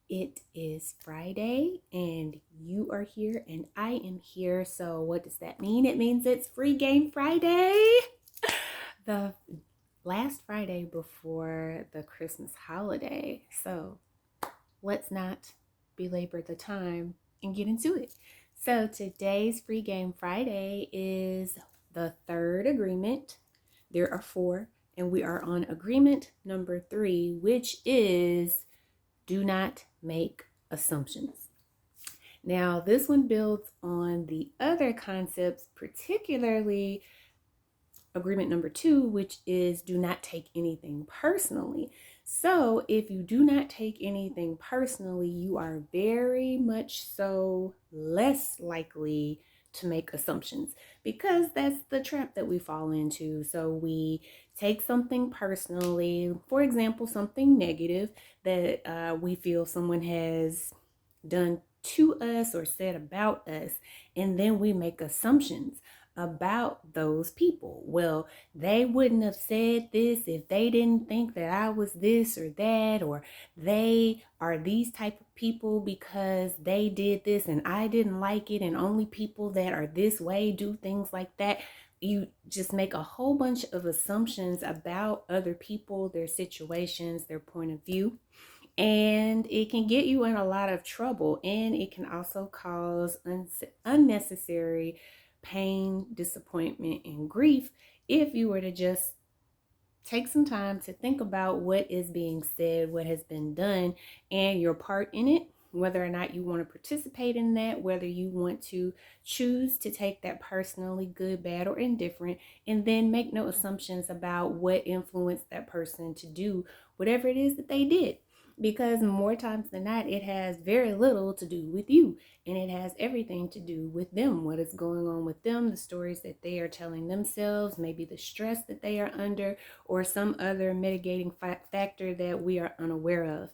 It is Friday and you are here and I am here. So, what does that mean? It means it's Free Game Friday. The last Friday before the Christmas holiday. So, let's not belabor the time and get into it. So, today's Free Game Friday is the third agreement. There are four, and we are on agreement number 3, which is do not make assumptions. Now, this one builds on the other concepts, particularly agreement number 2, which is do not take anything personally. So, if you do not take anything personally, you are very much so less likely to make assumptions because that's the trap that we fall into. So, we take something personally, for example, something negative that we feel someone has done to us or said about us, and then we make assumptions about those people. Well, they wouldn't have said this if they didn't think that I was this or that, or they are these type of people because they did this and I didn't like it, and only people that are this way do things like that. You just make a whole bunch of assumptions about other people, their situations, their point of view, and it can get you in a lot of trouble, and it can also cause unnecessary pain, disappointment, and grief if you were to just take some time to think about what is being said, what has been done, and your part in it, whether or not you want to participate in that, whether you want to choose to take that personally, good, bad, or indifferent, and then make no assumptions about what influenced that person to do whatever it is that they did. Because more times than not, it has very little to do with you, and it has everything to do with them, what is going on with them, the stories that they are telling themselves, maybe the stress that they are under, or some other mitigating factor that we are unaware of.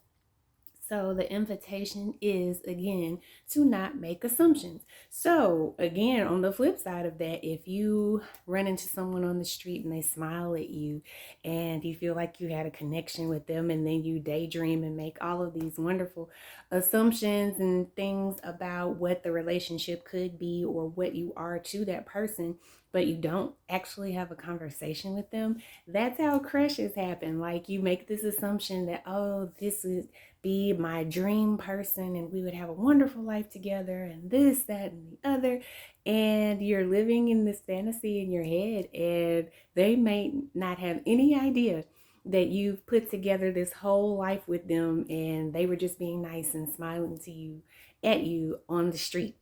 So the invitation is, again, to not make assumptions. So again, on the flip side of that, if you run into someone on the street and they smile at you and you feel like you had a connection with them, and then you daydream and make all of these wonderful assumptions and things about what the relationship could be or what you are to that person, but you don't actually have a conversation with them, that's how crushes happen. Like, you make this assumption that, oh, this would be my dream person and we would have a wonderful life together and this, that, and the other. And you're living in this fantasy in your head, and they may not have any idea that you've put together this whole life with them and they were just being nice and smiling to you at you on the street.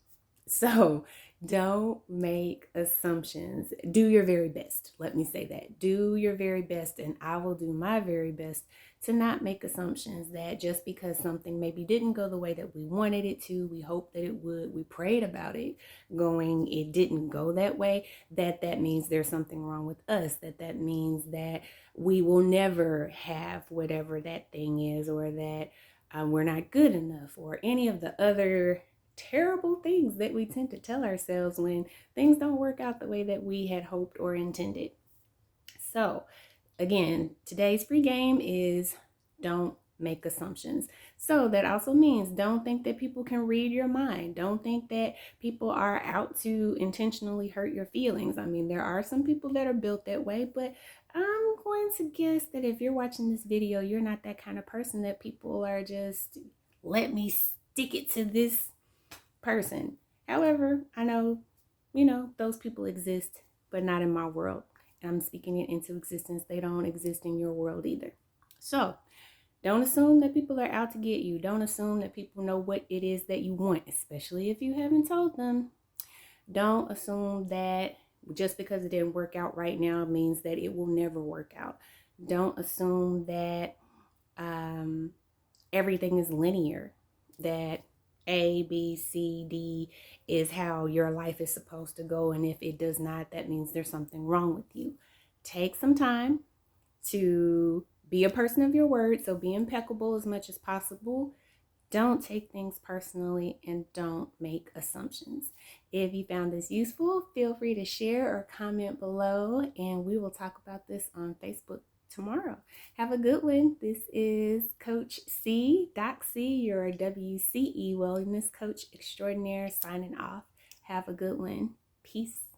So don't make assumptions. Do your very best. Let me say that. Do your very best, and I will do my very best to not make assumptions that just because something maybe didn't go the way that we wanted it to, we hoped that it would, we prayed about it going, it didn't go that way, that means there's something wrong with us, that means that we will never have whatever that thing is, or that we're not good enough, or any of the other terrible things that we tend to tell ourselves when things don't work out the way that we had hoped or intended. So, again, today's free game is don't make assumptions. So that also means don't think that people can read your mind. Don't think that people are out to intentionally hurt your feelings. I mean, there are some people that are built that way, but I'm going to guess that if you're watching this video, you're not that kind of person that people are just, let me stick it to this person. However, I know, those people exist, but not in my world. And I'm speaking it into existence. They don't exist in your world either. So don't assume that people are out to get you. Don't assume that people know what it is that you want, especially if you haven't told them. Don't assume that just because it didn't work out right now means that it will never work out. Don't assume that everything is linear, that A, B, C, D is how your life is supposed to go. And if it does not, that means there's something wrong with you. Take some time to be a person of your word. So be impeccable as much as possible. Don't take things personally, and don't make assumptions. If you found this useful, feel free to share or comment below, and we will talk about this on Facebook. tomorrow. Have a good one. This is Coach C, Doc C, your WCE Wellness Coach Extraordinaire, signing off. Have a good one. Peace.